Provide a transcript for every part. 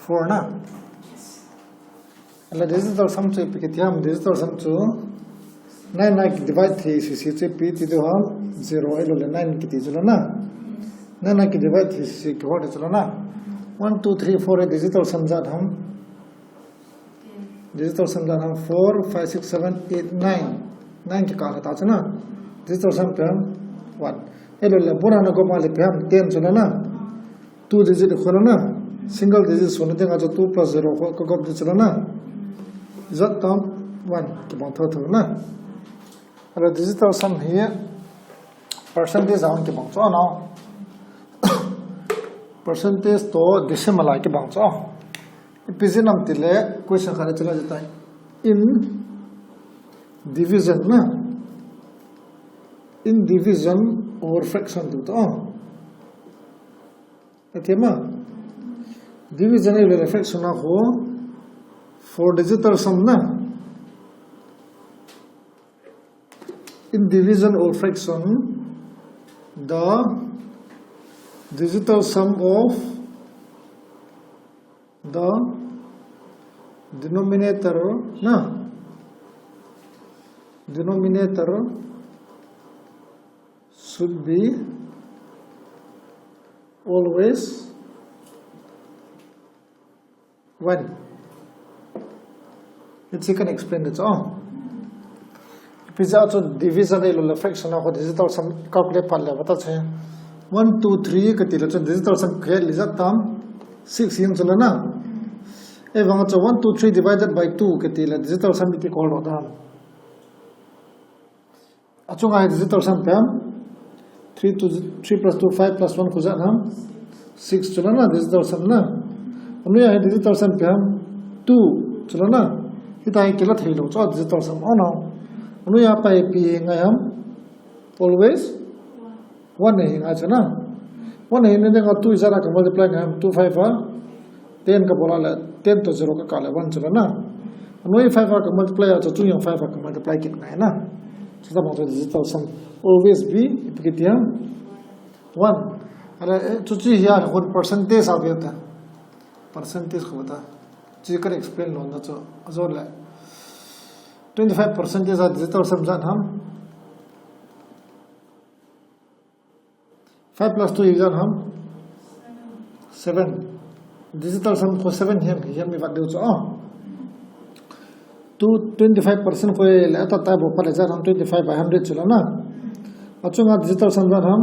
4 na. And digital sum to Pikitiam, digital sum to 9 divide 3 CC P to 0 9 Kitizulana. 9 divide 3 CC what is Lana? 1, 2, 3, 4 digital sums at home. Digital sum at home 4, 5, 6, 7, 8, 9. 9 Kikatachana. Digital sum 1. Hello, Burana Gopali Pam 10 Zulana. 2 digit Holana. Single digits one thing as a 2 plus 0 Kokop Zulana. Is that term 1 about total na? The digital sum here percentage on kibang so now percentage to decimal like kibang so ipisinam tile question khare chala jata hai in division na in division or fraction to atema division ile fraction na ho for digital sum na in division or fraction the digital sum of the denominator should be always 1. Let's see, can explain it. If it's also division fraction of digital sum calculate par level. 1, 2, 3 digital sum create result term 6 yin solana. If 1, 2, 3 divided by 2 digital sum is equal to achunga digital sum 3 plus 2 5 plus 1 kuzan 6 solana digital sum na. Unuya digital sum 2 solana. Kita ikilat hilo so digital sum no. Unuya pa pi ngayam always 1 hai ngachana 1 hai ne ga 2 isara ka multiply ngayam 2 5 10 ka bola la 10 to 0 ka kala 1 chula na unuya 5 ka multiply acha 2 yang 5 ka multiply kit na na so the digital sum always be ipikitiam 1 ala chuchi here what percentage abeta percentage ko bata ji kar explain lo na cho azor la 25% is digital sum jan हम 5 plus 2 exam हम 7 digital sum को 7 here में बात दो चो 25% को ले तो तब ऊपर ले हम 25 by 100 चलो ना अच्छा digital sum jan हम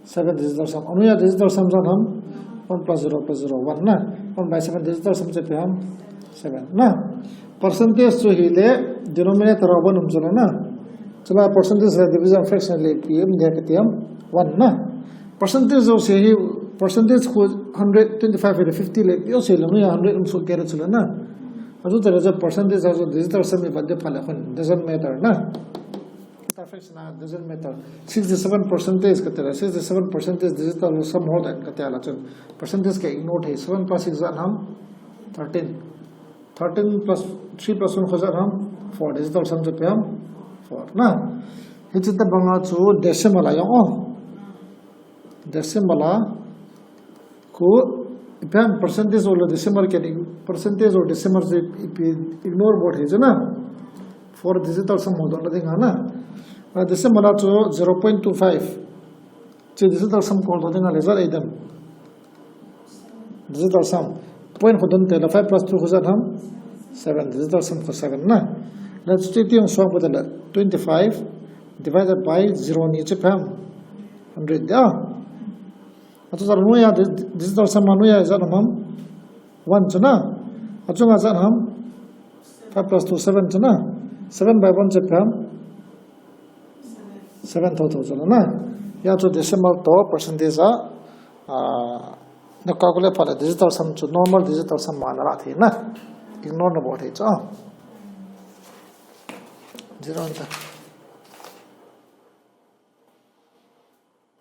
7 digital sum Anuya digital sum jan हम 1 plus 0 plus 0 1 ना 1 by 7 digital sum से पे हम 7 ना percentage to hele denominator of 1 umjala na chala percentage division fraction le pm dekatiam 1 na percentage of se percentage ko 125 or 50 le yo se la no 100 umso kera chala na aju tera ja percentage as digital sum me badde phala khon doesn't matter na fraction doesn't matter 67% ka tera 67% digital sum ho that ka tela chal percentage ke ignore hai 7 plus 6 हम 13 plus 3 plus 1 khazar हम 4 digital sum पे हम 4 ना hitch त बंगा छु decimal आयो decimal को इपम percentage और decimal के percentage और decimal से ignore बोर्ड है ना 4 digital sum हो दोनों देंगे ना decimal छु 0.25 चे digital sum को दो देंगे लेजर एकदम digital sum point को दोनों तेरा 5 plus 2 खज़ार हम 7 digital sum को 7 ना let's take the swap with the 25 divided by 0 नीचे पे हम 100 या अच्छा सर नो या digital sum नो या इधर हम 1 चुना अच्छा इधर हम 5 plus 2 7 चुना 7 by 1 से पे हम 7 total चला ना या तो decimal तो percentage the calculate for the digital sum to normal digital sum मान रहा थी ना ignore the board है चो 0 अंतर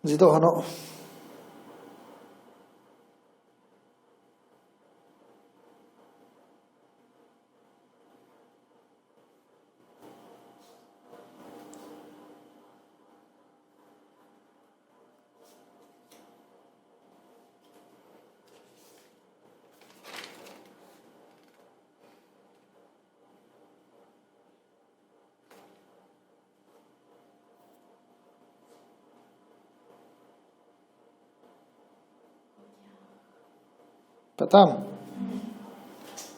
0 हनो Patam.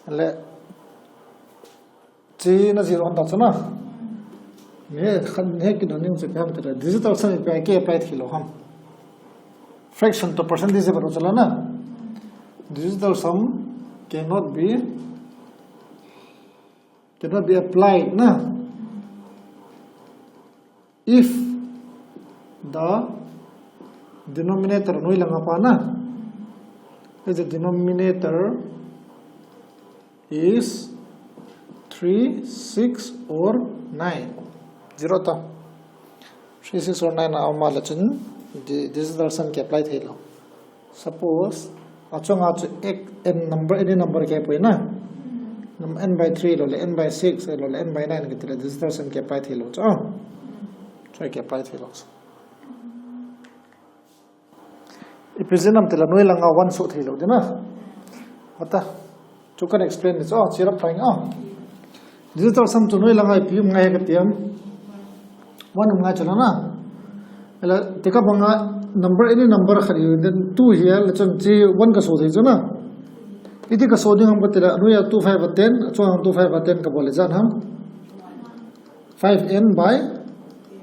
Let G na 0 on Tatsana. Digital sum apply kiloham. Fraction to percentage digital sum cannot be applied if the denominator the denominator is 3, 6 or 9. 0 ta 3, 6 or 9 digital sum ke apply thilo. Suppose n number any number ke poina n by 3 lo n by 6 lo n by 9 ke digital sum ke apply thilo try ke apply thilo. Ipresenam tela noi langa 1 so thilo dina wata to can explain this chirap trying digital sum to noi langa ipim ngai ka tiam 1 ngai chala na ela tika banga number any number khari then 2 here let's say 1 ka so thai jana iti ka so ding ham batela noi 2 5 10 chong 2 5 10 ka bole jan ham 5n by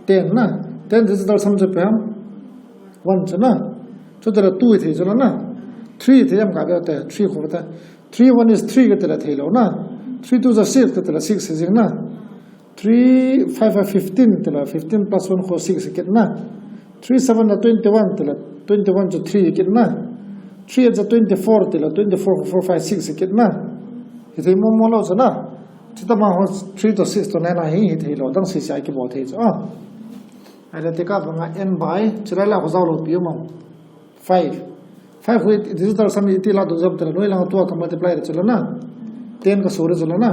10 na 10 digital sum je pam 1 chana so there are 2 thai jana na 3 thai am ka ga ta 3 ko ta 3 1 is 3 ka tela thai lo na 3 2 is 6 ka tela 6 is na 3 5 15 tela 15 plus 1 ko 6 ke na 3 7 21 tela 21 to 3 ke na 3 is 24 tela 24 4 5 6 ke na ite mo mo lo na chita ma 3 to 6 to 9 hi thai lo dang si sai ke bo thai ala te ka banga n by chirala ho zaw lo pi mo 5 with digital sum iti la do jab tela noi la to ka multiply chalo na 10 ka sore chalo na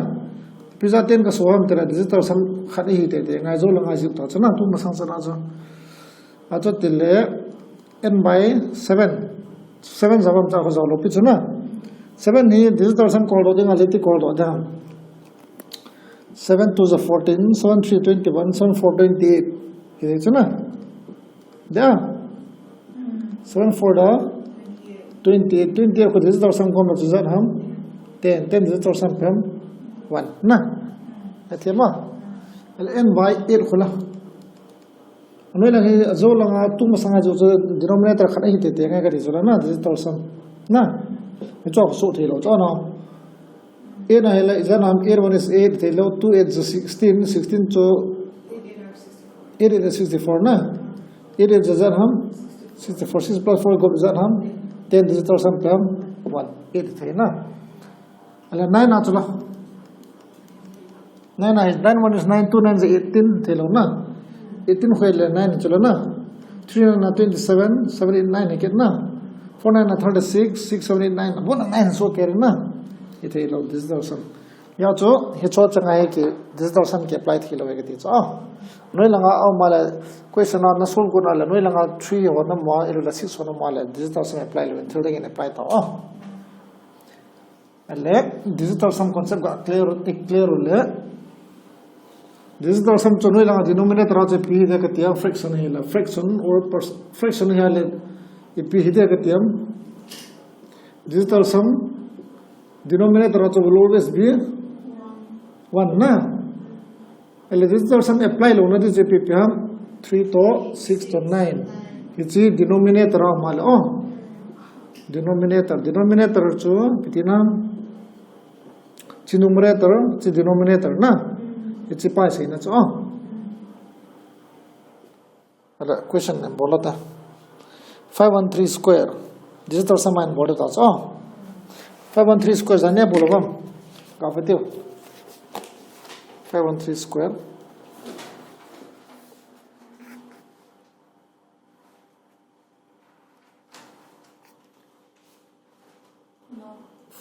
pizza 10 ka soham tela digital sum khani hi te ngai zo la ngai jip to chana tu ma sang chana zo ato tele n by 7 zabam cha ho zaw lo pi chana 7 ni digital sum call do dinga leti call do da 7 to the 14 7 3 21 7 4 28 hi chana da 7 4 da 28 ko digital sum ko ma zan ham 10 digital sum pam 1 na atema n by 8 khula anoi la zo la nga tu ma sanga jo denominator khana hi te nga ga ri zo na digital sum na cho so the lo cho na a na hela izan ham 8 1 is 8 the lo 2 8 is 16 to 8 is 64 na 8 is zan ham 64 6 plus 4 go zan ham 10 digital sum pam 1 8 the na ala 9 na chula 9 is 9 1 is 9 2 9 is 18 thelo na 18 khole 9 chula na 3 na 27 7 8 9 ke na 4 9 na 36 6 7 8 9 bona 9 so ke na ithelo digital sum ya cho he cho changa he ke digital sum ke apply thilo ke ti cho noi langa au mala question na sol ko na la noi langa 3 ho na ma elo la 6 ho na mala digital sum apply lo thil de apply ta alle digital sum concept ga clear le digital sum cho noi langa denominator ha che p de ka tia fraction he la fraction or fraction he le e p de ka tia digital sum denominator ha will always be 1 na ele digital sum apply lo na de je p 3 to 6 to 9 which is denominator of mal denominator cho pitina chi numerator chi denominator na it's pi sai na cho ala question bolata 513 square digital sum and board ta cho 513 square jane bolobam ka patio 513 square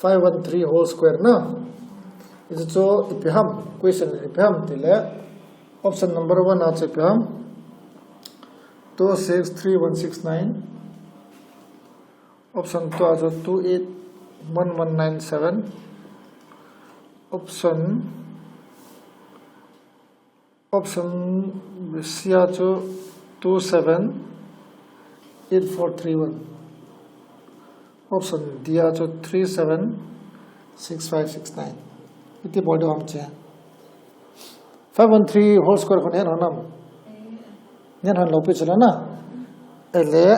513 whole square na is so ipiham question ipiham tile option number 1 ache ipiham 263169 option 2 ache 281197 option C ache 278431 option दिया जो 376569 इतने body हम चे 513 whole square को नहीं रहना नहीं रहना लोपे चला ना एले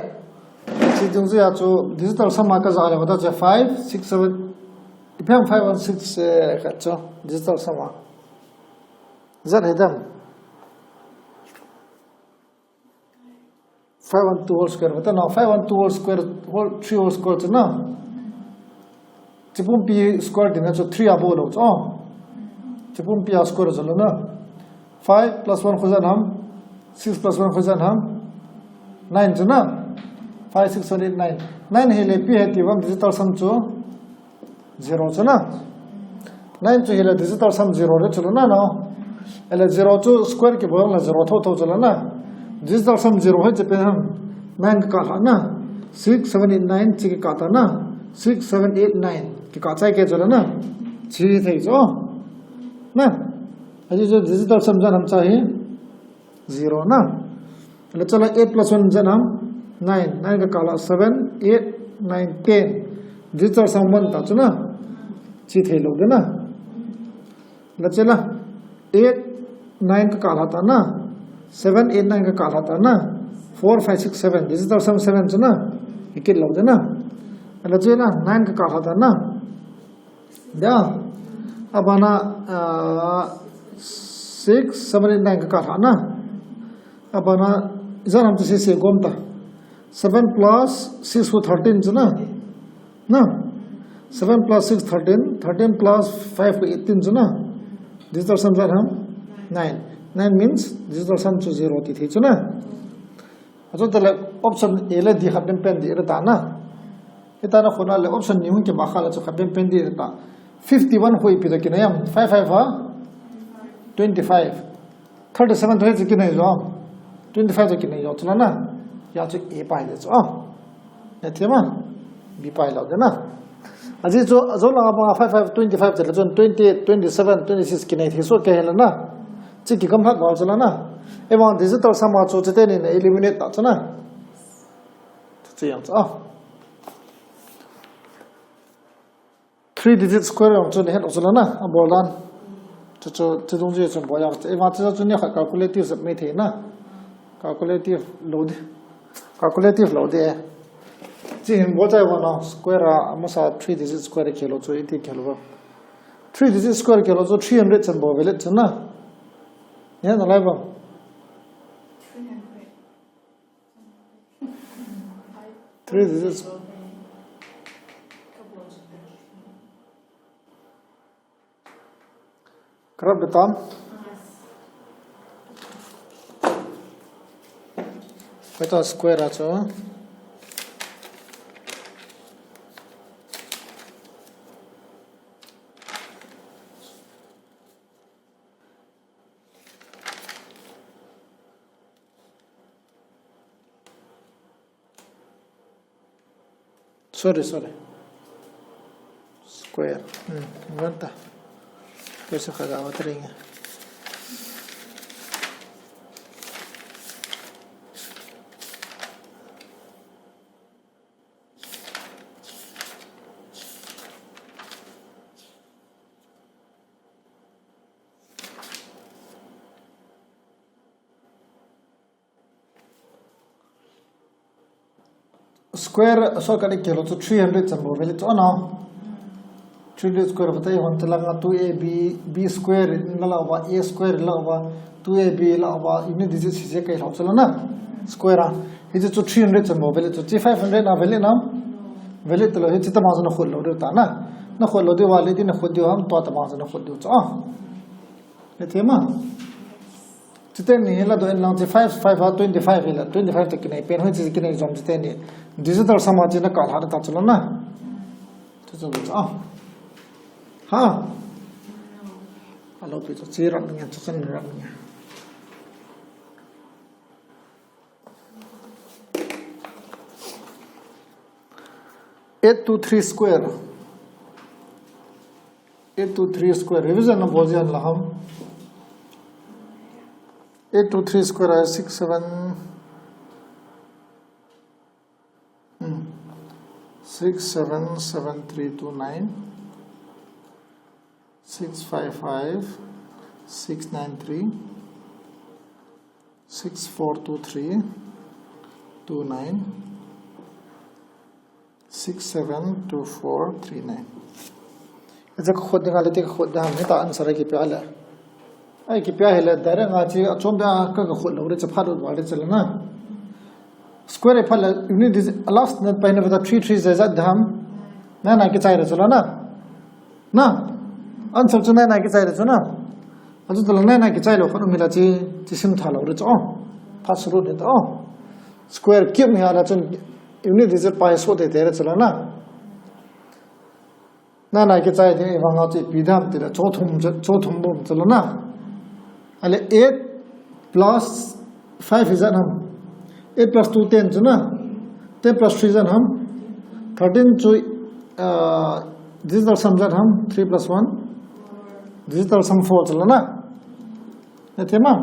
चीज़ों से आज जो डिजिटल समा का ज़ाले होता है 5 6 7 इधर 516 का जो डिजिटल समा ज़र है दम 512 whole square होता है ना 512 whole square whole 3 whole square तो ना जिपुम पी square दिन है जो 3 आबो लो तो जिपुम पी square चलो ना 5 plus 1 खुजान हम 6 plus 1 खुजान हम 9 जो ना 5 6 7 8 9 9 हिले पी है तीवम डिजिटल सम जो 0 जो ना 9 जो हिले डिजिटल सम 0 रे चलो ना ना एले 0 जो square के बोल ना 0 थो थो चलो ना डिजिटल सम 0 है जब हम 9 का काटा ना 6 7 8 9 ची के काटा ना 6 7 8 9 के काटा है क्या चलो ना 6 थे जो ना अजी जो डिजिटल सम जन हम चाहिए 0 ना ले चलो 8 plus 1 जन हम 9 9 का काला 7 8 9 10 डिजिटल सम 1 था चलो ना 6 थे लोग ना ले चलो 8 9 का काला था ना 7 8 9 का काला था ना 4 5 6 7 डिजिटल सम 7 जो ना इक्कीस लोग थे ना अल्लाह जो ना 9 का काला था ना या अब आना 6 7 8 9 का काला ना अब आना इधर हम तो से गोमता 7 plus 6 को 13 जो ना 7 plus 6 13 13 plus 5 को 18 जो ना डिजिटल सम जो हम 9 9 means digital sum to 0 ti thi chuna aso tele option a le di khaben pen di ra ta na eta na khona le option ni hun ke ba khala cho khaben pen di ra ta 51 hoi pi da kinayam 55 ha 25 37 to he kinay jo 25 to kinay jo chuna na ya cho a pai de cho ne thema b pai la de na aji jo azo la ba 55 25 de jon 28 27 26 kinay thi so ke hela na चिकी कम हाथ बाल चला ना एवं digital समाज सोचते नहीं ना eliminate ना चला तो ये हम तो 3 digit square हम तो नहीं है चला ना अब बोलान तो दोनों जो बोला तो एवं तो जो नहीं कैलकुलेटिव सब में थे ना कैलकुलेटिव लोड है जी हम बोलते हैं वो ना स्क्वायर मसा 3 digit square खेलो तो इतने खेलो 3 digit square खेलो तो 300 चंबो वेलेट चला yeah the level 3 digits correct betam beta square acho sorry square घंटा कैसे खगावत रहेंगे square so kali kelo to 300 chambo veli to na 300 square bata yon talanga 2ab b square la ba a square la ba 2ab la ba ini digit se kai lo chala na square a ఇది to 300 chambo veli to 500 na veli nam veli to he chita ma na khol lo ta na khol lo de wali din khod dio ham to ta ma na khod dio cha ne tema chite ni hela do lang 5 25 hela 25 tak nei pen hoi chi kinai jom chite ni digital samaj na ka thar ta chalo na to chalo cha ha alo pe to chira nya chasan ra nya 823 square 823 square revision na bozian la hum 823 square है 6 7 677329 655 693 6423 29 672439 इसे खुद निकाले थे खुद हम नहीं तो answer है कि प्याला आई कि प्याला है दारे गाची अचों पे आकर का खुद लोगे चफार उड़वाड़े चलना स्क्वायर है फल इन्हीं दिस लास्ट नट पहने बता 3 जैसा धाम ना कि चाहिए चलो ना आंसर चुना ना कि चाहिए चुना अजू तो ना कि चाहिए लोग मिला ची जिसम था लोगे चो था शुरू नहीं तो स्क्वायर क्यों नहीं आ रहा चुन इन्हीं दिस पाए सो देते रहे चलो ना कि चाहिए थे वहाँ ची विधान तेरा चौथुम बोम चलो ना अले 8 plus 5 is हम 8 plus 2 10 चुना 10 plus 3 जन हम 13 चु digital sum जन हम 3 plus 1 digital sum 4 चलो ना ये थे माँ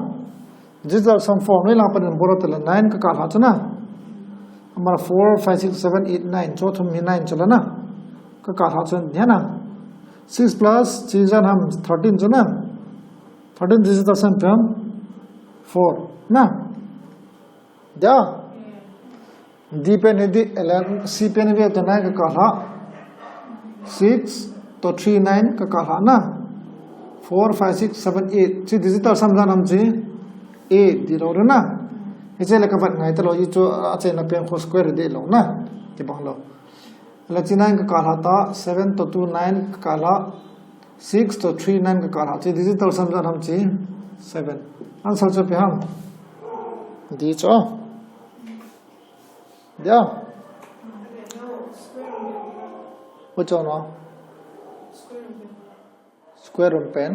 digital sum 4 नहीं लापन बोलो तला 9 का काला चुना हमारा 4 5 6 7 8 9 चौथुम ही 9 चलो ना का काला चुन है ना 6 plus 3 जन हम 13 चुना 13 digital sum पे हम 4 ना क्या डी पे नहीं दी सी पे नहीं भी तो 9 का काला 6 तो 3 9 का काला ना 4 5 6 7 8 ची digital sum जान हम ची 8 दी रो ना इसे लेकर बात नहीं तो लो ये जो अच्छे ना पेन को स्क्वायर दे लो ना कि बांग लो लची 9 का काला था 7 तो 2 9 का काला 6 तो 3 9 का काला ची digital sum जान हम ची 7 आंसर जो पे हम दी चो क्या वो चो ना square root pen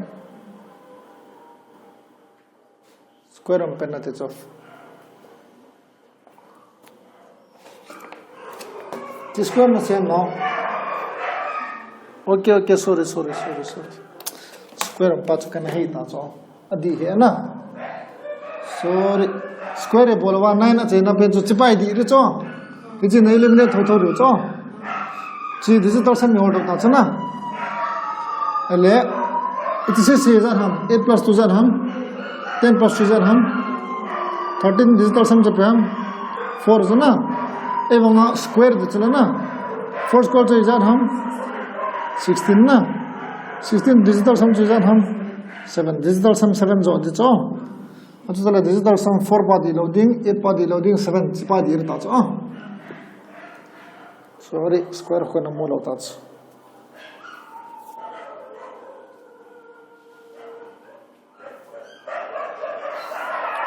ना ते चो square में से ना ओके सॉरी square पाँच का नहीं था चो अधी है ना सॉरी स्क्वायर है बोलवा 9 अच्छे ना पे जो चिपाई दी रे चो किसी नहीं ले मिले थोड़ा रे चो ची digital sum में हो सकता है ना अले इतने से जन हम 8 plus 2 जन हम 10 plus 3 जन हम 13 digital sum जब हम 4 जो ना ए वहाँ स्क्वायर जो चला ना 4 स्क्वायर जो जन हम 16 ना 16 digital sum जो जन हम 7 digital sum 7 जो दे चो अच्छा चला digital sum 4 पादी loading 8 पादी loading 7 पादी रहता चो सॉरी स्क्वायर को ना मोल होता चो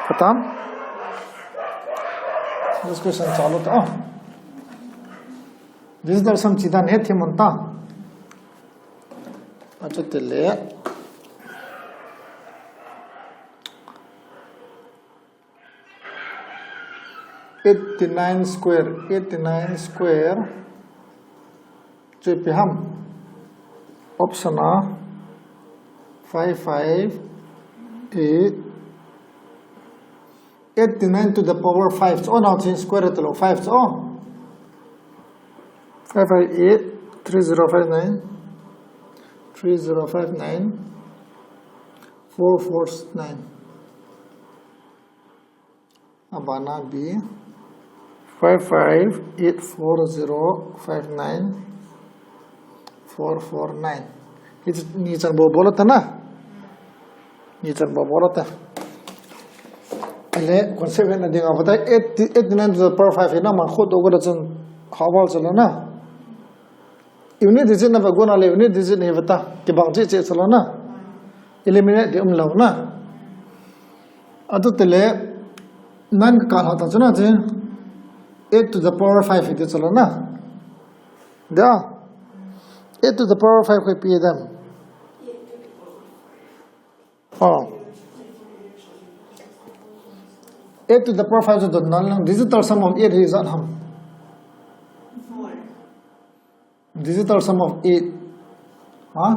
पता डिस्कशन चालू था digital sum चीज़ नहीं थी मनता अच्छा तेले 89 square जो पे हम option uh 5 5 8 89 to the power 5 so now change square to 5 so 558 3059 3059 449 abana b 5584059449 इस नीचे बोला था ना नीचे बोला था पहले कॉन्सेप्ट है ना देखा पता है 89 to the power 5 है ना माँ खुद ओवर चन हवा चला ना इवनी डिजिट ना बगोना ले इवनी डिजिट नहीं बता कि बांची चे चला ना एलिमिनेट दे लाओ ना अतो तेले नन का काल होता चुना चे 8 to the power 5 है चला ना क्या 8 to the power 5 कोई पिए दम हाँ 8 to the power 5 जो नन डिजिटल सम ऑफ 8 है जान हम digital sum of 8 हाँ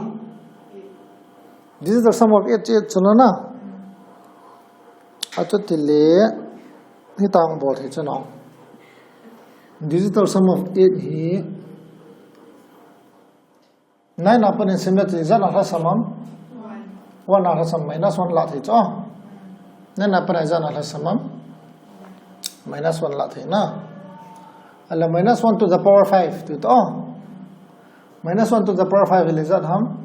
digital sum of 8 चुना ना अच्छा तिले ही तांग बहुत है चुनाव digital sum of 8 he 9 upon in symmetry is not samam 1 are some minus 1 lot it oh 9 upon is not samam minus 1 lot na alla minus 1 to the power 5 to oh minus 1 to the power 5 is that hum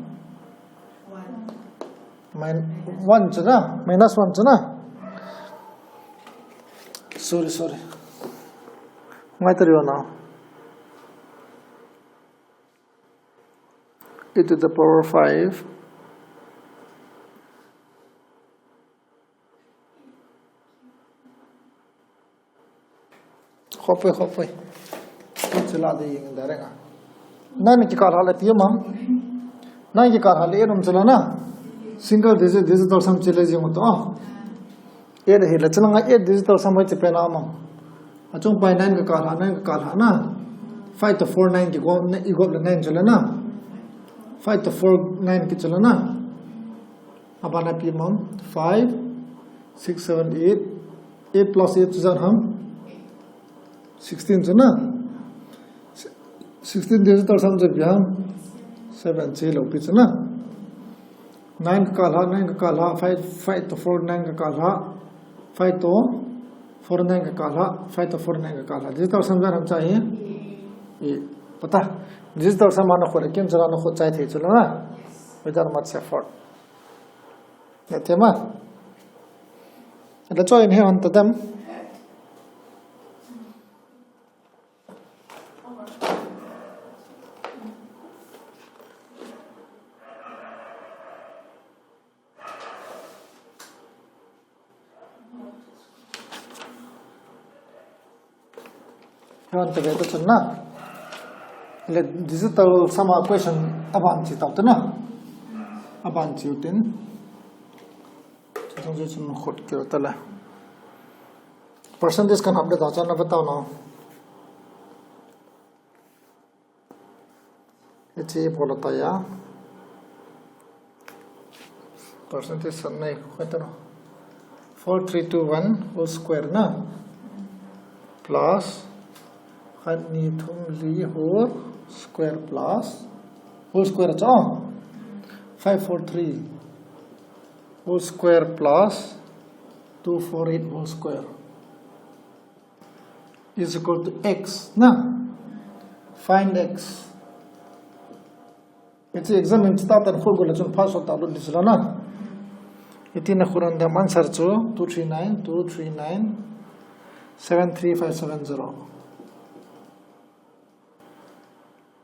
1 chana minus 1 chana sorry why are you now e to the power 5 khopoi chila de yeng da renga nan ki kar hala piyam nan ki kar hala erum chala na single digit digital sum chile jing to e de hila changa e digital sum che pena am achung pai 9 ka kar ha na 5 to 4 9 ki go e go 9 chala na 5 to 4 9 ki chala na abana piyam 5 6 7 8 8 plus 8 jar hum 16 chana 16 digital sum je byam 7 chilo pi chana 9 ka kala 5 to 4 9 ka kala 5 to 4 9 का काला 5 to 4 9 का काला digital sum jar हम चाहिए ये पता digital sum मानो खोले किम चलाना खुद चाहिए थे चलो ना without much effort ये tema let's join here on to them to get to na let digital sum equation aban chi ta na aban chi utin chong je chun khot ke tala percentage kan update da chana batao na eche bolata ya percentage sanai khataro 4321 whole square na plus Hani thum li whole square plus whole square cha 543 whole square plus 248 whole square is equal to x na find x it's exam in start and khul gola chun pass hota do disla na itina khuran da answer chu 239 73570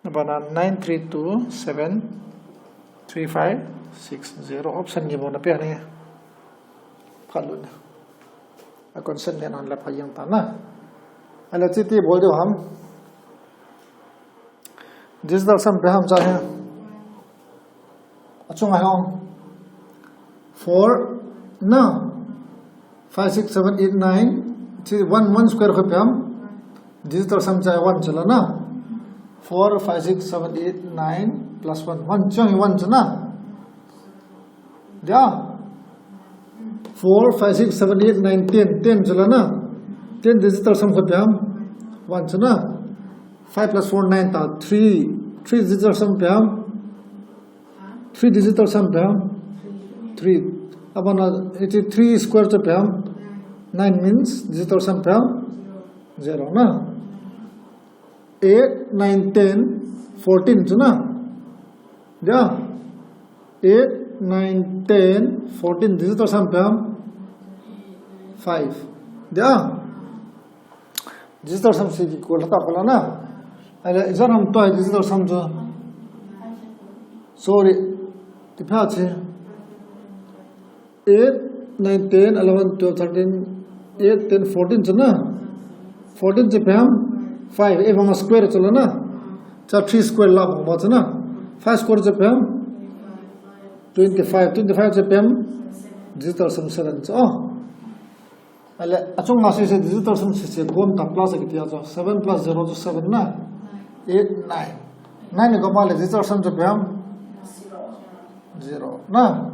Bana 9327356 option ni bona pe ni phalun a consent ne an la phayang ta na ala chiti bol do hum digital sum pe hum chahe achunga hom 4 na 5 6 7 8 9 chi 1 square ko pe hum digital sum chahe 1 chala na 4 5 6 7 8 9 plus 1 1 chang 1 chana ja 4 5 6 7 8 9 10 10 chala na 10 digital sum ko pyam 1 chana 5 plus 4 9 ta 3 digital sum pyam 3 digital sum pyam 3 abana 83 square to pyam 9 means digital sum pyam 0 na 8 9 10 14 chuna yeah 8 9 10 14 digital sum pyam 5 yeah digital sum se ko lata pala na ala exam hum to digital sum jo sorry tipha che 8 9 10 11 12 13 8 10 14 chuna 14 che pyam 5 even a square chalo na cha 3 square la mo chana 5 square che pyam 25 che pyam digital sum 7 cha ale achung na se digital sum se gom ta plus ke tia 7 plus 0 to 7 na 8 9 9 ko male digital sum che pyam 0 na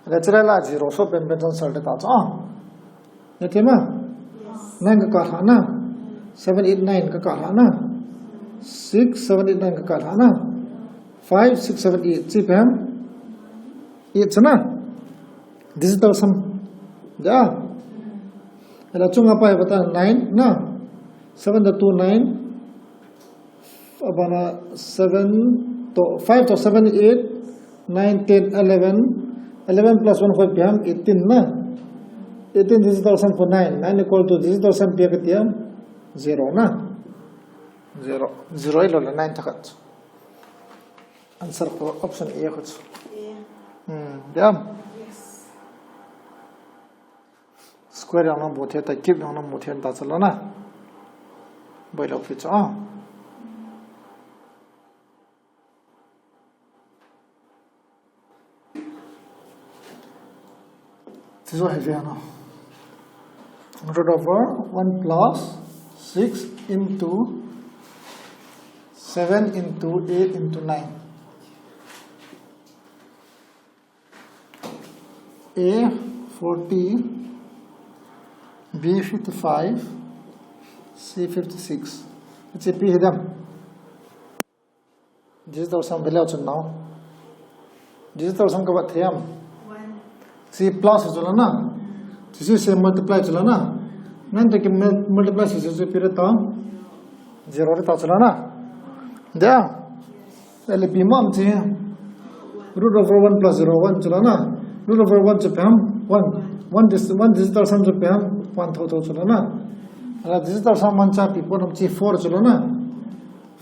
natural la 0 so pen pen salt ta cha ne tema 9 ka ha na 7 8 9 ka kala na 6 7 8 9 ka kala na 5 6 7 8 chi pam 8 chana digital sum ja ela chunga pa bata 9 na 7 to 2 9 abana 7 to 5 to 7 8 9 10 11 plus 1 5 pm 18 na 18 digital sum for 9 equal to digital sum pia ketiam 0 na 0 ilo la 9 takat answer for option A khut yeah square yang nam bothe ta cube yang nam bothe ta chala na boil of it this is what I know root over 1 plus 6 into 7 into 8 into 9 A 40 B 55 C 56 it's a P hidam digital sum below now digital sum ka baat thiam C plus chala na this is same multiply chala na nan to multiply से जो फिर तो 0 रे तो चला ना दे पहले b मम से root over 1 plus 0 1 चला ना root over 1 से पे हम 1 digital sum से पे हम 1 तो चला ना अगर digital sum 1 चा p पर हम 4 चला ना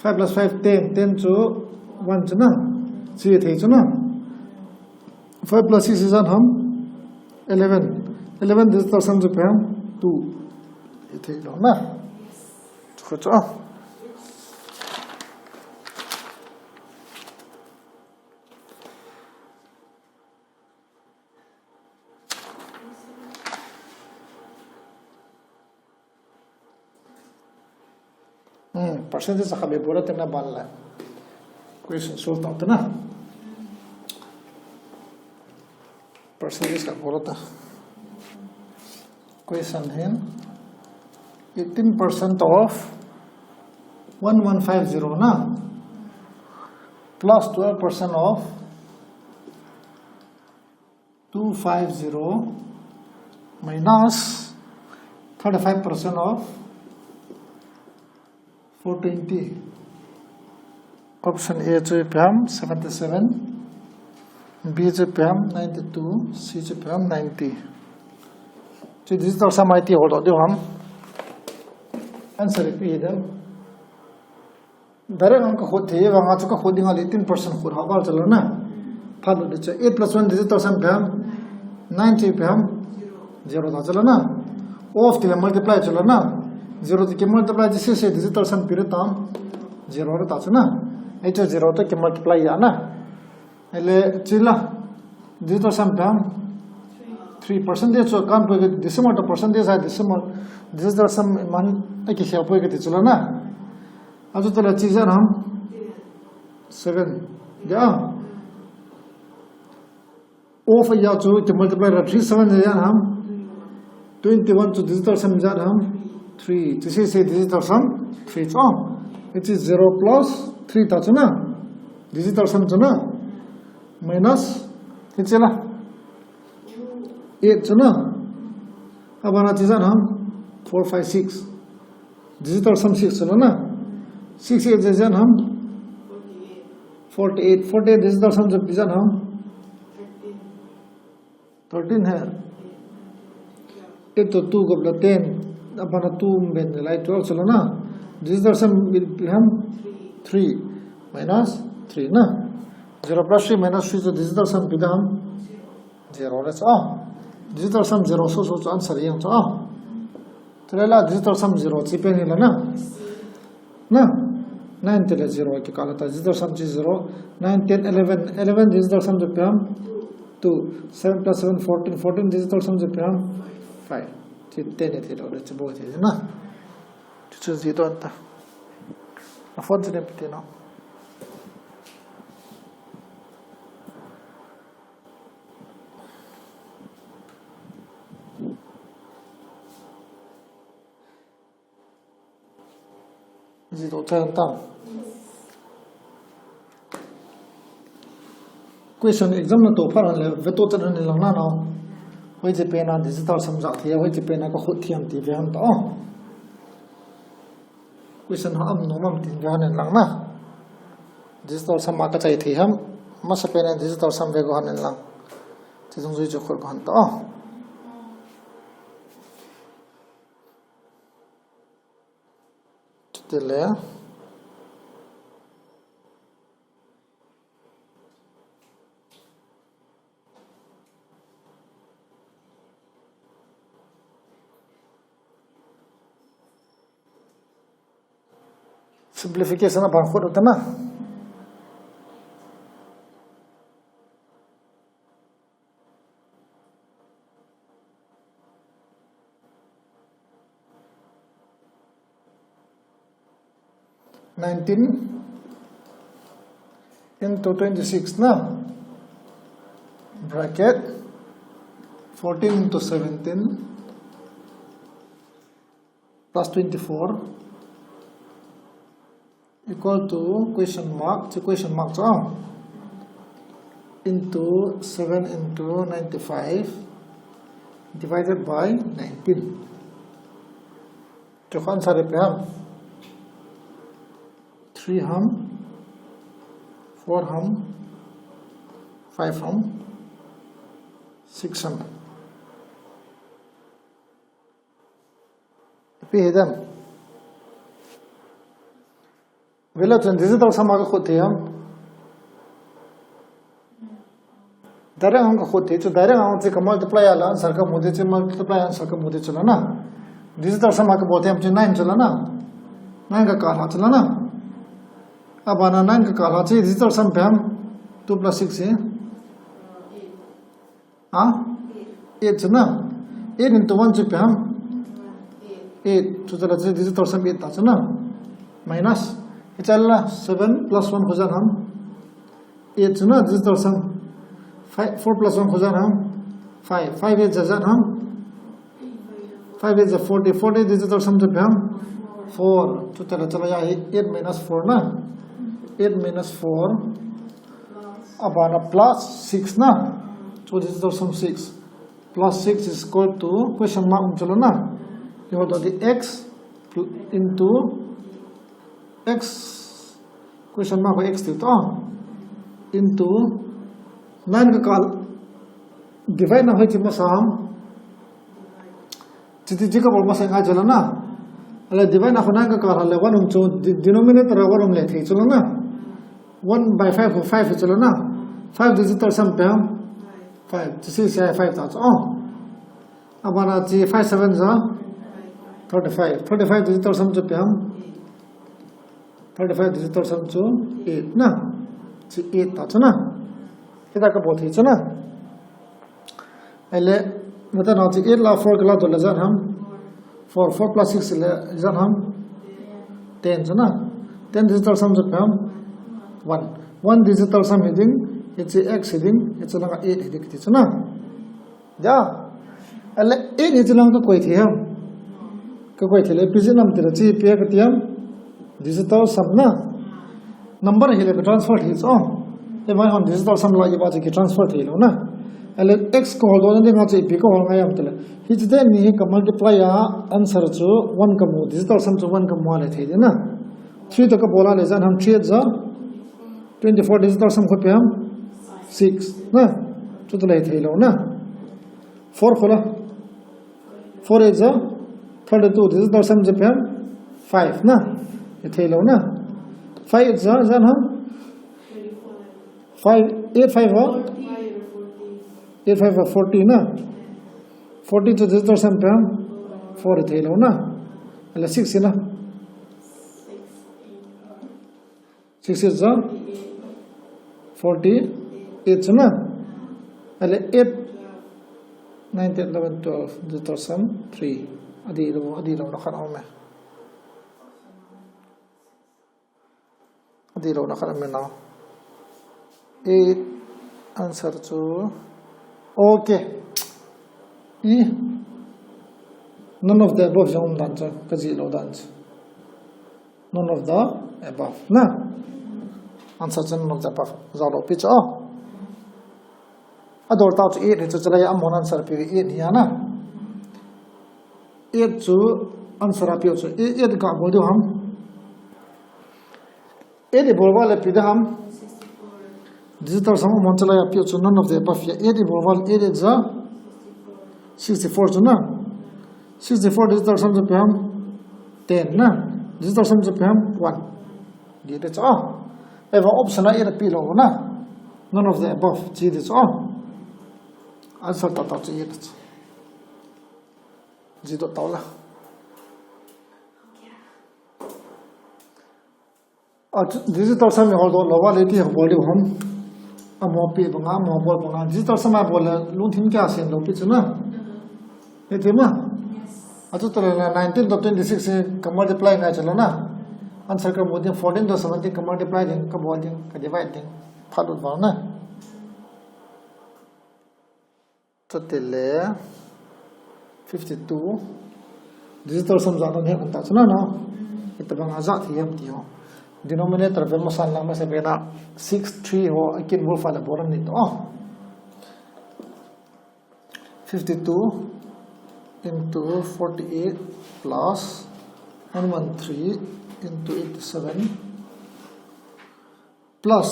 5 plus 5 10 जो 1 चला 3 थे चला 5 plus 6 is हम 11 digital sum से पे हम 2 이렇게 일어나 그렇죠? percentage का बेबोरा तेना बानला क्वेश्चन सोल्व होता ना percentage का बोला था क्वेश्चन है 18% of 1150 na plus 12% of 250 minus 35% of 420 option A जो PM 77 B जो PM 92 C जो PM 90 जो digital sum IT hold दो हम answer repeat them direct हमको खुद थे वहाँ चुका खुद ही वाले 18% खुद हवा चलो ना फालतू दिच्छा 8 plus 1 digital sum पे हम 90 पे हम 0 था चलो ना off के multiply चलो ना 0 के multiply जिससे से digital sum पे रहता हम 0 रहता चलो ना ऐसे 0 तो के multiply या ना ऐले चिल्ला digital sum पे हम 3% so काम पे decimal तो percentage है decimal digital sum मान एक ही पे के चलो ना आज तो la चीज़ हम 7 या off या जो के multiply 37 या हम 21 to digital sum जा हम 3 जिसे से digital sum 3 so it is 0 plus 3 था चलो ना digital sum चलो ना minus कितना 8 चलो ना अब आना चीज़ हम 4 5 6 digital sum 6 चलो ना 6 8 जैसे हम 48 digital sum जब पिज़्ज़ा हम 13 है 8 तो 2 को बला 10 अब आना 2 में लाइट 12 चलो ना digital sum हम 3 minus 3 ना 0 plus 3 minus 3 तो digital sum पिज़्ज़ा हम 0 ले चो digital sum 0 so answer ये हम चो तेरा digital sum 0 चिपे नहीं लना ना 9 तेरे 0 के काला था digital sum 0 9 10 11 digital sum जो पे हम 2 7 plus 7 14 digital sum जो पे हम 5 10 है तेरा और चबो है ना तो जी तो अंता अफोर्ड से निपटे ना जी तो अंता question exam na to phar han le veto chan ni lang na no hoi je pe na digital samjak thia hoi je pe na ko khut thiam ti ve han to question ha am no mam tin ga han lang na digital sam ma ka chai thi ham ma sa pe na digital sam ve go han lang chi jong zui jo khol ko han to tele simplification apa khot utana (19) into 26 na bracket 14 into 17 plus 24 equal to question mark into 7 into 95 divided by 19 to answer pe hum 3 hum 4 hum 5 hum 6 hum pe hedam vela chen digital sama ka khote hum dare hum ka khote chu dare hum che multiply ala answer ka mode che multiply answer ka mode chala na digital sama ka bote hum che 9 chala na 9 ka kala chala na अब आना 9 का काला चाहिए digital sum पे हम 2 plus 6 है 8 ना 8 into 1 पे हम 8 तो चला चाहिए digital sum 8 था ना minus ये चलना 7 plus 1 हो जाना हम 8 ना digital sum 4 plus 1 हो जाना हम 5 5 is जाना हम 5 is 40 digital sum पे हम 4 तो चला या 8 minus 4 ना 8 minus 4 upon a plus 6 na so this is also 6 plus 6 is equal to question mark chalo na you got the x into x question mark x to into 9 ka kal divide na hoy chi masam chiti ji ka bol masai nga chalo na ala divide na khona ka kal le 1 cho denominator 1 le thei chalo na 1 by 5 for 5 chalo na 5 digital sum pe 5 to 6 5 ta abana ji 5 7 za 35 digital sum cho pe 35 digital sum cho 8 na ji 8 ta chana eta ka bothi chana ele mata na ji 8 la 4 kala to la jan ham 4 plus 6 le jan ham 10 chana 10 digital sum cho pe 1 digital sum heading it's a x heading it's a 8 heading it's na ja alle 8 is lang ka koi thiam ka koi thile pisinam tira chi pe ka tiam digital sum na number hele ka transfer is e mai on digital sum la ba chi transfer thilo na alle x ko hol do na chi p ko hol ngai am tile his then ni ka multiply ya answer chu 1 ka mu digital sum chu 1 ka mu le thile na 3 to ka bola le jan ham 3 za 24 digital sum khot pe hum 6 na chu to lai thelo na 4 khola 4 is 32 digital sum je pe hum 5 na ye thelo na 5 is jan hum 5 8 5 8 5 40 na 40 to digital sum pe hum 4 thelo na ala 6 na 6 is 48 chuna ale 8 9 10 11 12 digital sum 3 adi ro na khana me adi ro na khana me now 8 answer chu okay none of the above jom dan cha kaji lo dan none of the above na answer none of the above zalo pitch ador ta chu 8 chu chala ya mon answer pi 8 hiya na 8 chu answer pi chu 8 ka bol du ham 8 bolwal pi da ham digital sum mon chala ya pi chu none of the above 8 bolwal 8 is 64 chu na 64 digital sum chu pi ham 10 na digital sum chu pi ham 1 di de cha eva option a 8 pi lo na none of the above ji de cha answer ta ta chu 8 ji do ta la digital sum hold on lowa leti bol hom amo pi banga mo bol banga digital sum bol lung thim kya sen lo pi chuna etima atu to 19 to 26 se multiply nga chalo na answer ka modin 14 to 17 ka multiply din ka bol din ka divide din phalut ba na to tele 52 digital sum za to ne anta chuna na itabang aza thiam tio denominator ve masal nama se bena 63 ho akin wolf ala boran ni to 52 into 48 plus 113 into 87 plus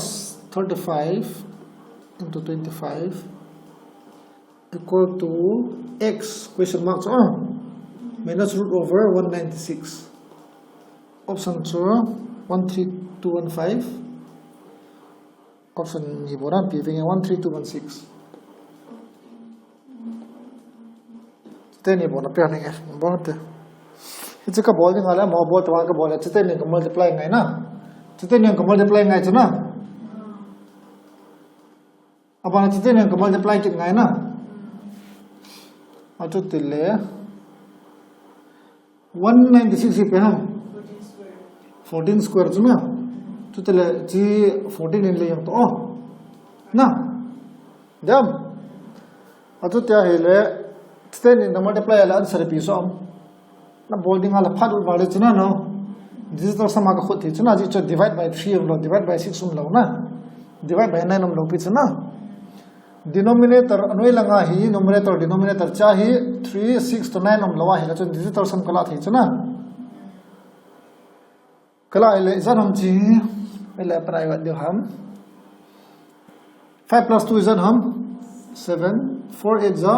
35 into 25 equal to x question mark minus root over 196 option 2 13215 option ni boran pi venga 13216 teni bona pe ane bonte it's ka bol ngala mo bol twa ka bol chite ni multiply ngai na chite ni multiply ngai chuna apa chite ni multiply kit ngai na atu tile 196 pe ham 14 square chuna tu tele ji 14 in le yam to na dam atu tya hele ten in the multiply ala answer pi so na bolding ala phadul bade chuna no digital sama ka khoti chuna ji cho divide by 3 lo divide by 6 lo na divide by 9 lo pi chuna denominator anoi langa hi numerator denominator cha hi 3 6 to 9 lo wa hi la cho digital sum kala thi chuna kala ile izan ham chi ile private de ham 5 plus 2 izan ham 7 4 8 za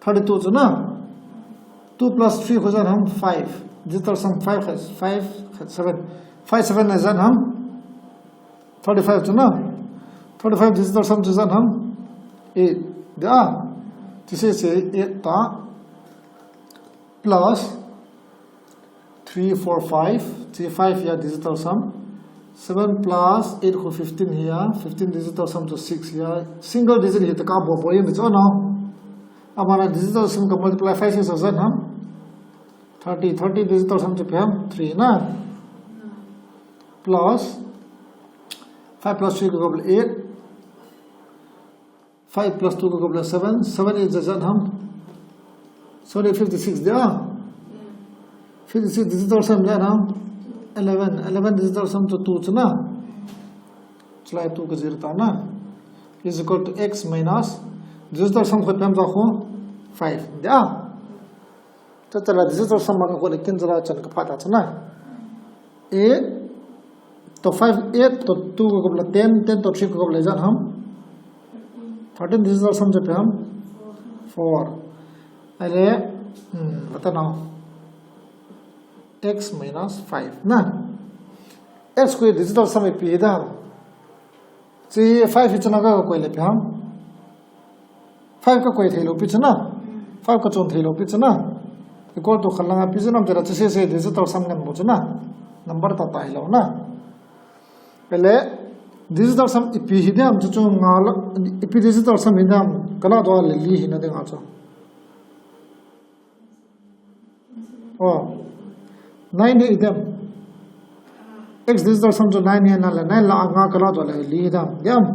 32 chuna 2 plus 3 izan ham 5 digital sum 5 has 5 7 5 7 izan ham 35 chuna 35 digital sum izan ham 8 da this is 8 ta plus 3 4 5 3 5 here digital sum 7 plus 8 ko 15 here 15 digital sum to 6 here single digit here ka bo boy me no amara digital sum ka multiply 5 is azan ham 30 digital sum to pam 3 na plus 5 plus 3 ko 8 5 plus 2 ko 7 is azan ham sorry 56 there 56 digital sum there now 11 digital sum to 2 chuna chla 2 ko 0 ta na is equal to x minus digital sum ko pam za kho 5 da to tala digital sum ma ko lekin jara chan ka phata chuna 8 to 5 8 to 2 ko 10 10 to 3 ko le jan ham 13 digital sum je pam 4 ale bata now x minus 5 na x को digital sum में P दा जी 5 इतना का कोई ले पे हम 5 का कोई थे लो पिछना 5 का चोन थे लो पिछना इक्वल तो खलंगा पिछना हम जरा से digital sum ने मुझना नंबर ता है लो ना पहले digital sum पी ही दे हम जो ngaल पी digital sum ही हम कला दो ले ली ही ना दे आचो ओ 9 idam x digital sum jo 9 है ना ले 9 ला आगा कला तो ले ली दम यम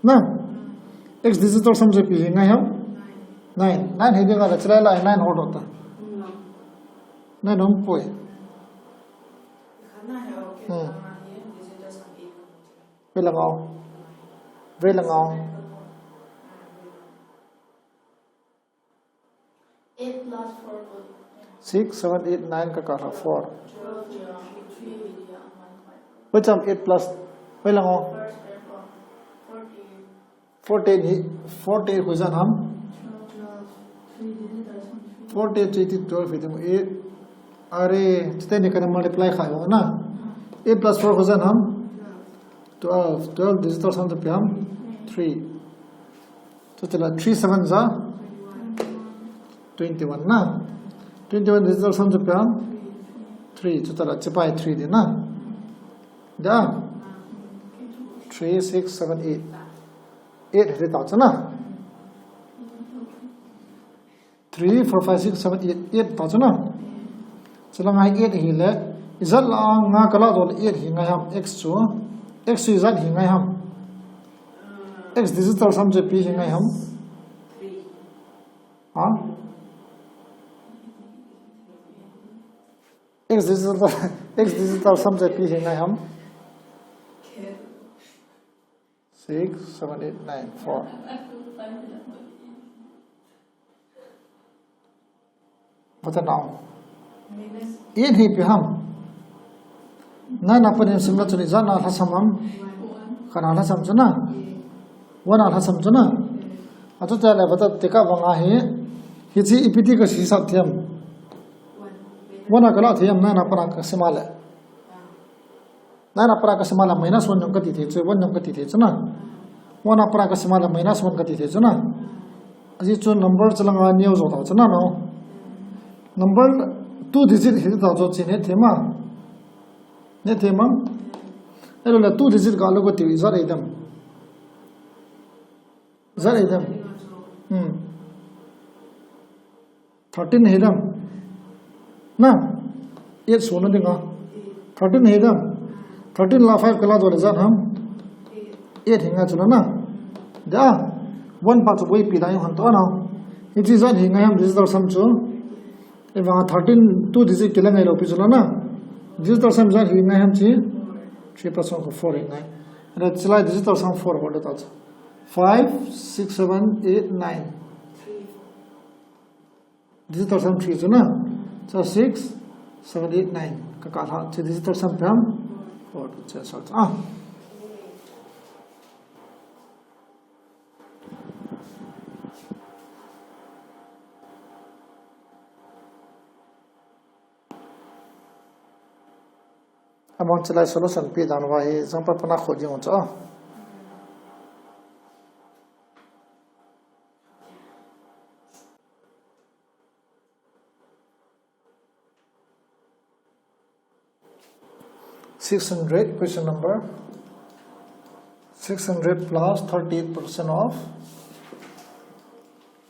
ना x digital sum जो पी है हम 9 9 है देगा चला ला 9 होड होता 9 हम पोए पे लगाओ Very long. 8 plus 4 good. 6, 7, 8, 9 kakala 4. 12, 3, 1, 5. Which 8 plus? Very long. First, 14. 14 who's an 12, 3, 12, 8. Are, today can multiply 8 plus 4 who's an 12. 12 digital sum to PM 3. So 3 7s are 21 na. 21 digital sum to PM 3. So that's 3 din na. Da 3 6 7 8. 8 hit out na. 3 4 5 6 7 8 8 out na. So lang 8 hile. Is that long nga kala do 8 hi ngai ham x chu x is that hi ngai ham x digital sum je p hi ngai ham 3. ha x digital sum je p hi ngai ham 6 7 8 9 4 what now 8 hi pi ham na na panim simla chuni za na hasamam kana na samjana wana na samjana atu ta la bata tika wanga he hichi ipiti ka sisa thiam wana kala thiam na na para ka simala na para ka simala minus 1 ka ti the chu 1 ka ti the chuna wana para ka simala minus 1 ka ti the chuna aji chu number chalanga new zo ta chuna no number 2 digit hi ta zo chine thema ne thema elo la 2 digit ga lo ko ti zar idam 13 hedam na 8 sono dinga 13 hedam 13 la 5 kala do zar ham 8 hinga chuna na da 1 pa chu boi pi dai han to na it is on hinga ham digital sum chu eva 13 2 digit kila ngai lo pi chuna na digital sum zar hinga ham chi 3 plus 1 4 hinga and it's like digital sum 4 what it is 5 6 7 8 9 digital sum 3 chuna so 6 7 8 9 ka ka ha digital sum pam 4 cha sa among chalai solution pi dan wa he jang pa pana khodi on cha 600 question number 600 plus 38% of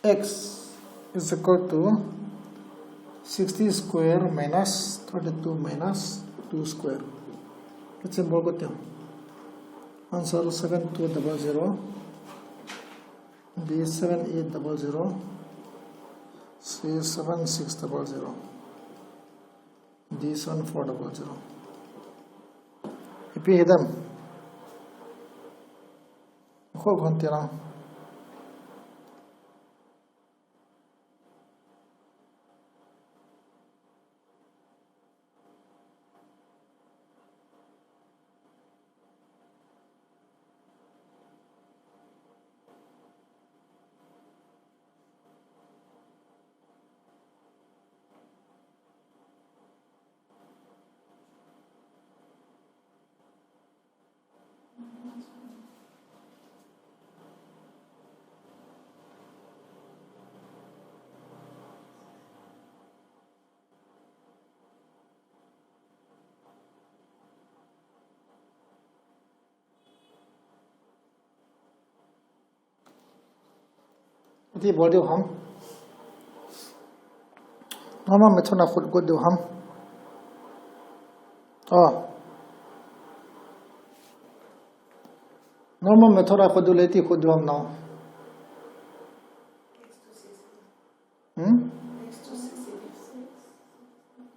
x is equal to 60 square minus 32 minus 2 square. Let's symbol ko tiyo. Answer 7200 B 7800 C 7600 D 7400. Ipi hidam ko gonti na Di body ham mama me thona khud ko do ham normal method of do leti khud do ham now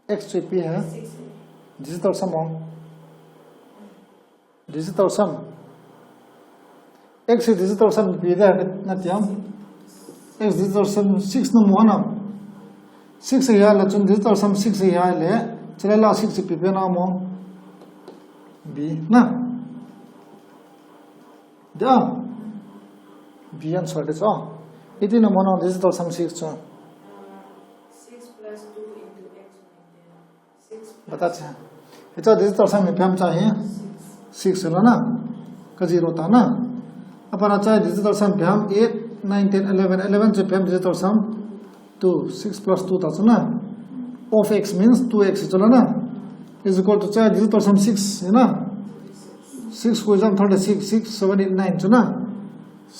x to p hai digital sum x digital sum p there not yam x digital sum 6 no mo na 6 ya la chun digital sum 6 ya le chala la 6 p pe na mo b na da b answer is oh it in a mono digital sum 6 so 6 plus 2 into x. 6 बता छे इतना digital सम में हम चाहिए 6 है ना का 0 था ना अपन चाहिए डिजिटल सम पे हम 8 9 10 11 11 से पे हम डिजिटल सम 2 6 plus 2 था ना of x means 2x चला ना is equal to चाहिए डिजिटल सम 6 है ना 6 को जम 36 6 7 8 9 चला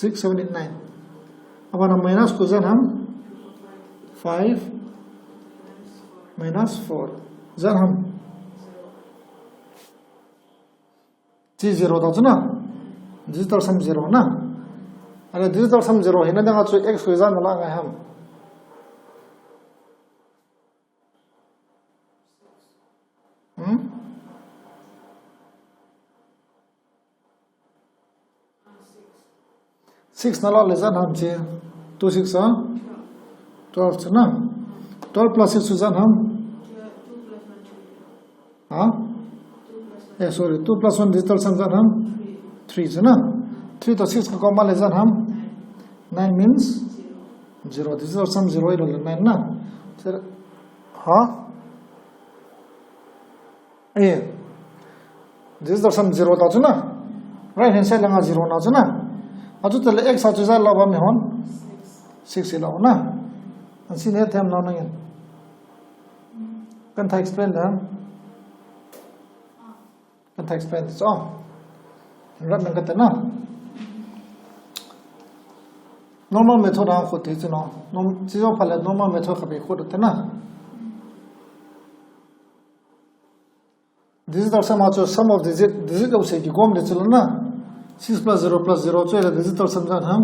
6 7 8 9 अपन हम माइनस को जम हम 5 minus 4 जर हम जी 0 था ना डिजिटल सम 0 ना अरे डिजिटल सम 0 है ना देखा तो x को जान मिला गए हम सिक्स ना ले जान हम चे 2 6 12 ना 12 plus 6 जान हम 2 plus 1 हाँ sorry 2 plus 1 digital sum जान हम 3 है ना 3 तो 6 का कॉमा ले जान हम 9 means 0 digital sum 0 ही रोले 9 ना फिर हाँ ये digital sum 0 था चुना right hand side लगा 0 ना चुना अजू तो एक साथ चीज़ लावा में होन 6 ही लाओ ना अंसी ने थे हम लाओ नहीं can I explain them can I explain this oh रट में कहते ना normal method हम खुद ही चुना चीज़ों फले normal method कभी खुद होते ना digital sum आजो sum of digit अब से कि कौन ले चलो ना 6 plus 0 plus 0 चाहिए digital sum जान हम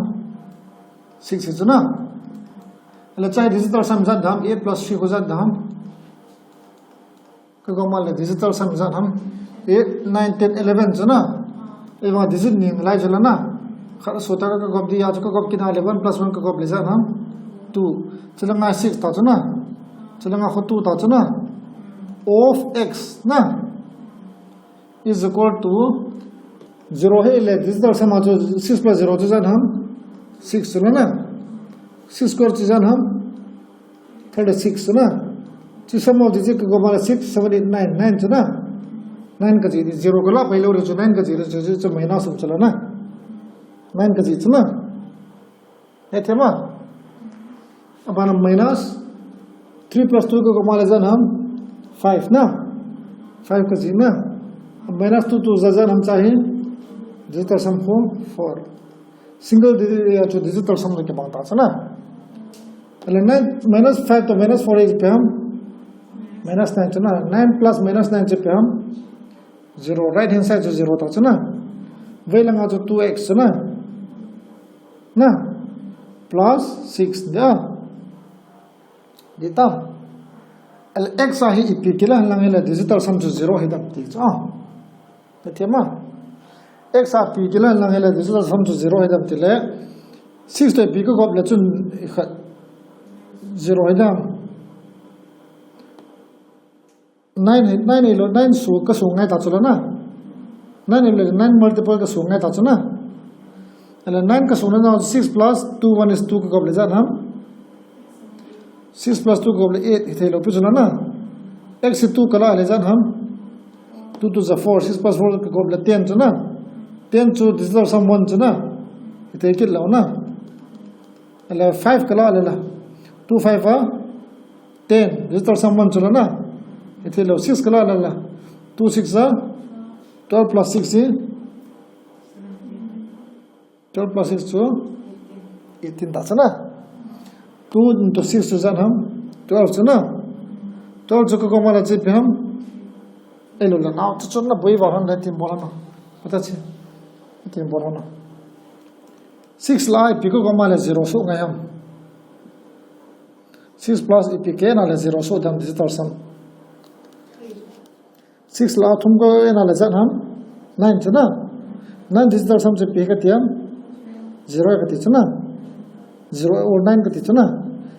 6 ही चुना ले चाहिए digital sum जान हम 8 plus 3 को जान हम cái con mal digital sum जान हम 8 9 10 11 चुना ये वहाँ digit नहीं लाइट चला ना खर सोता का कब दिया आज का कब कितना 11 plus 1 का कब ले जान हम 2 चलेंगे 6 था चुना चलेंगे खुद 2 था चुना of x ना is equal to 0 है ले digital sum आज 6 plus 0 तो जान हम 6 चला ना 6 स्क्वायर तो जान हम 36 ना तो sum of digit का कब 6 7 8 9 9 चला 9 का चीज़ 0 को ला पहले और जो 9 का चीज़ जो महीना सब चला ना 9 का चीज़ ना ये थे ना अब हम माइनस 3 plus 2 को कमाल जान हम 5 ना 5 का चीज़ ना अब माइनस 2 तो जान हम चाहिए digital sum को 4 single digit या जो digital sum के बात आता है ना अरे 9 minus 5 तो minus 4 एक पे हम minus 9 चुना 9 plus minus 9 से पे हम 0 right hand side जो 0 था चुना वही लगा जो 2x चुना ना plus 6 दिया देता अल x आही इपी के लिए लगा ले digital sum जो 0 है तब तीच तो थे माँ x आही के लिए लगा ले digital sum जो 0 है तब तीले 6 तो इपी को कब ले चुन 0 है तब 9 सु का सुंगे ताचुला ना 9 multiple का सुंगे ताचुना अले 9 का सुंगे ना 6 plus 2 1 is 2 का कब ले जान हम 6 plus 2 का कब ले 8 इथे लो पिचुला ना x से 2 कला ले जान हम 2 to the 4 6 plus 4 का कब ले 10 चुना 10 to digital sum 1 चुना इथे किल लो ना अले 5 कला ले ला 2 5 10 digital sum 1 चुला ना इथे लो 6 कला ले ला 2 6 12 plus 6 is 12 plus 6 to 18 था ना 2 into 6 तो जान हम 12 ना 12 जो को मारा चाहिए हम एलो ला ना तो चलना बोई बाहर नहीं तीन बोला ना पता छे तीन बोला ना 6 ला इपिको को मारा 0 सो गए हम 6 plus इपिके ना ले 0 सो दम digital sum 6 ला तुमको ये ना ले जान हम 9 थे ना 9 digital sum से पे का तियम 0 ka ti chuna 0 or 9 ka ti chuna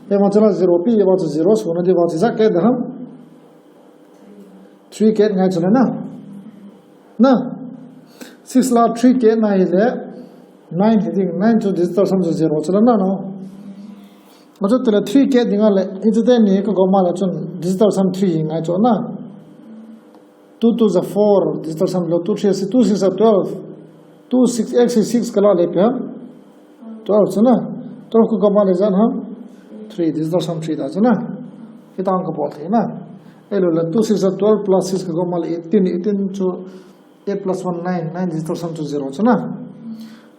e ma chuna 0 pi e ba 0 so na di ba za ke da ham 3 ke ngai chuna na 6 la 3 ke na ile 9 heading 9 to digital sum 0 chuna na no ma chu tele 3 ke dinga le itu de ni ko ma la chun digital sum 3 ngai chuna 2 to the 4 digital sum lo 2 3 2 6 12 2 6 x 6 kala le pe 12 chuna 12 ko ma le jan ham 3 digital sum 3 da chuna ita ang ko bol the na elo la 2 6 12 plus 6 ko ma le 18 to 8 plus 1 9 9 digital sum to 0 chuna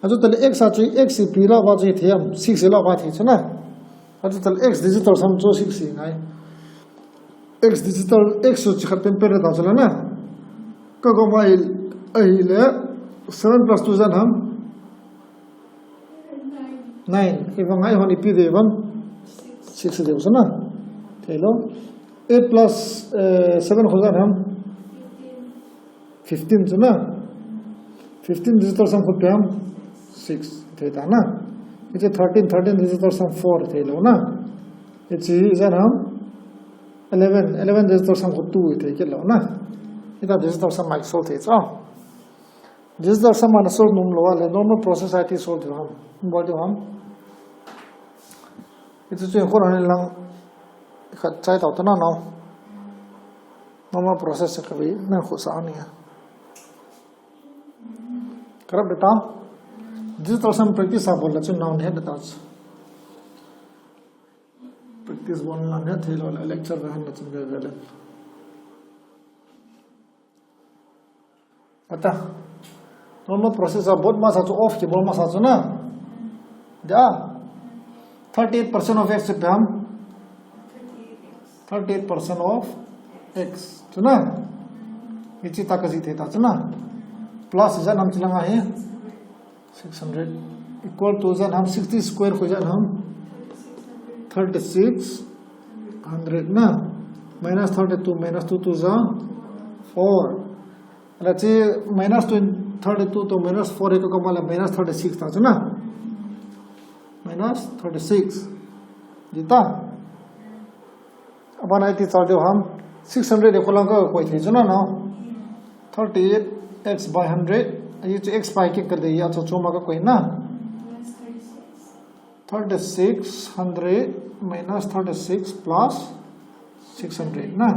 ajo tele x a chi x p la ba chi thiam 6 la ba thi chuna ajo tele x digital sum to 6 ngai x digital x so chi khatem per da chula na ko ma ai le 7 plus 2 jan ham 9 ibang ai hon ipi de ban 6 de usna thelo 8 plus 7 ho jan ham 15 chuna 15 digital sum khut ham 6 theta na iche 13 digital sum 4 thelo na ichi jan ham 11 digital sum khut 2 the ke lo na ita digital sum mic sol the cha digital sum ana sol num lo le normal process it sol de ham bol de ham itu chu khor an lang khat chai ta na no normal process ka bi na khu sa ania karab beta digital sum practice a bol la chu noun head ta practice one la ne thelo lecture rahan na chun ge pata normal process of both mass off ki bol mass na da 38% of x pe hum 38% of x chuna ichi takaji theta chuna plus jan hum chilanga hai 600 equal to jan hum 60 square ho jan hum 3600 na minus 32 minus 2 to the 4 let's say minus 32 to minus 4 ko mala minus 36 ta chuna minus 36 dita abana iti char deu ham 600 e kholang ka koi the chuna no 38 x by 100 ये जो x by के कर दे या तो चोमा का कोई ना 3600 minus 36 plus 600 ना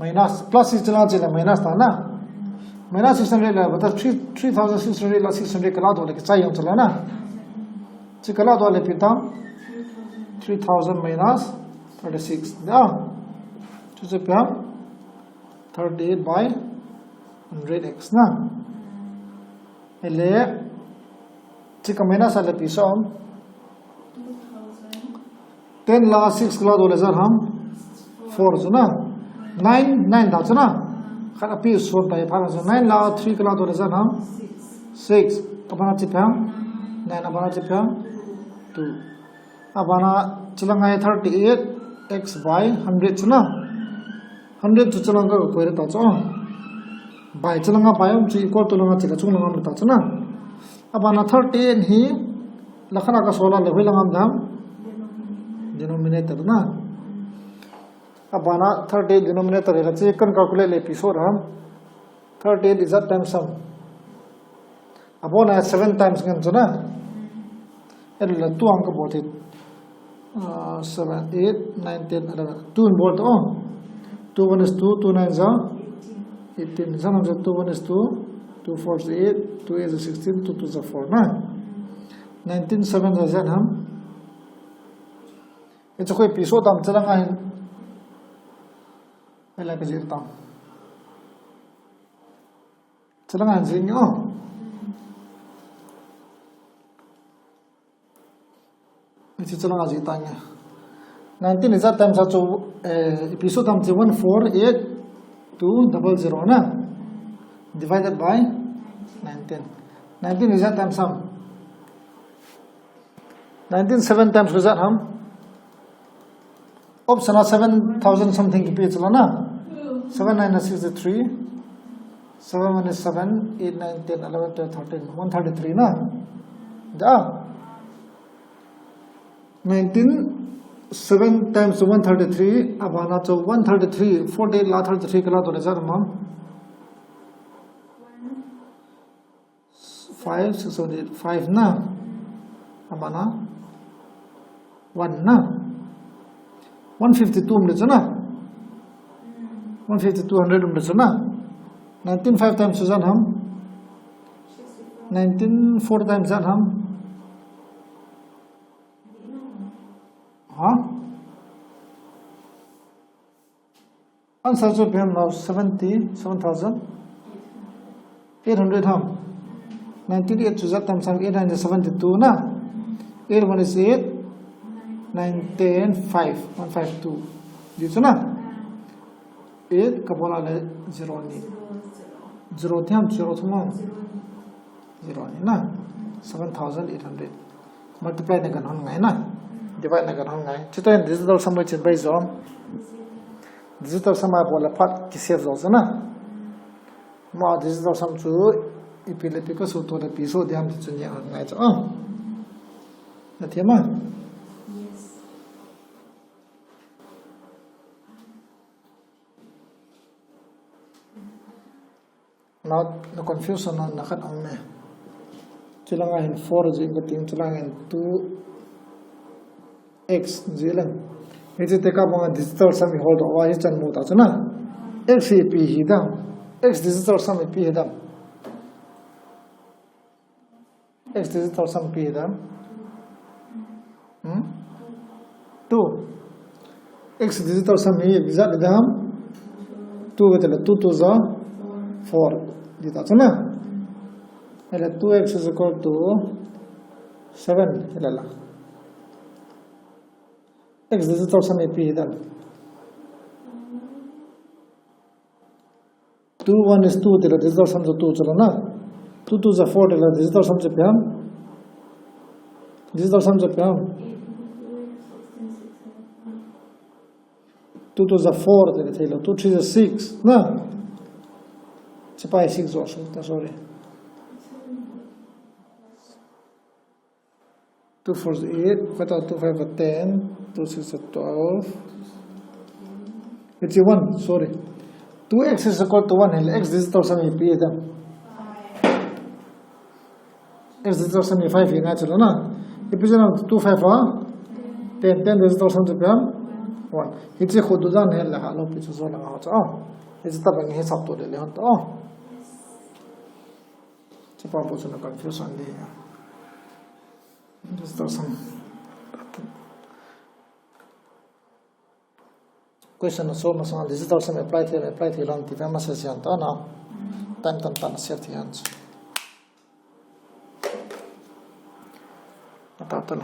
minus plus is चला चला minus था ना minus 600 ला बता 3600 ला 600 कला तो लेके चाहिए हम चला ना चिकला तो ले पिता 3000 minus 36 ना तो से पे हम 38 by 100x na ele chika minus ale pisom 10 la 6 kala dole jar ham 4 juna 9 da juna khana pi so ta pha so 9 la 3 kala dole jar ham 6 apana chipam 9 apana chipam 2 apana chilanga 38 x by 100 juna 100 to chilanga ko re ta cho by chalanga bayam chi equal to langa chila chunglanga mata chana abana 13 hi lakhana ka sola le hoilangam dam denominator na abana 13 denominator la chi kan calculate le episode ham 13 is a times sum abona 7 times ngam chana ella tu angka bothi 7 8 9 10 11 2 involved oh 2 1 is 2 2 9 is 18 sum of 2 1 is 2 2 4 is 8 2 8 is 16 2 2 is 4 na 19 7 is हम it's कोई episode हम चलांगा है पहले के जीता चलांगा है जिन्यो it's चलांगा जीता है 19 is a times so episode हम 148 200 na divided by 19 is that times sum 19 7 times was that hum option 7000 something ki pe chala na 7 9 is 3 7 minus 7, 8, 9, 10, 11, 12, 13, 133 na. Da. 19, 7 times 133, abana to 133, 48 la 33 kala to rezar mam. 5, 6, 7, 8, 5 na. Abana 1 na. 152 umlecho na. 150, 200 umlecho na. 19 5 times Suzanne ham 19 4 times that ham answer to him now 77,800 ham 19 8 to that times 872 na 8 1 is 8 9 10 5 152 dito na 8 kabola le 0 ni 0 tiam 0 thumang 0 ni na 7,800 multiply na ganon ngai na divide na ganon ngai chito digital sum which is based on digital sum bola phat ki save zo na ma digital sum chu ipile ko so to da piso diam chu nya ngai cha na thiama not no confusion on nakat ang me chilanga in 4 jing ka ting chilanga in 2x jilang ite te ka bang digital sum hold wa hi chan mu ta chana x p hi da x digital sum p hi da x digital sum p hi da 2 x digital sum hi exact da 2 betala 2 to za 4 dita chana ela 2x is equal to 7 ela x digital sum p da 2 1 is 2 tela digital sum 2 chala na 2 2 is 4 tela digital sum se pyam digital sum se pyam 2 2 is 4 tela thela 2 3 is 6 na Cipai 6 also, sorry. 2 4 is 8, 2 5 is 10, 2 6 is 12. It's 1, sorry. 2x is equal to 1, x digital sum is p them. X digital sum is 5 here, actually, na. If you have 2 5 10 digital sum is 1. It's a good design, hell, I love it as well. It's the bank he's up to the Leon. Purpose of confusion there. Just some question so much on this is also apply to long the famous session now time tan safety hands. Atau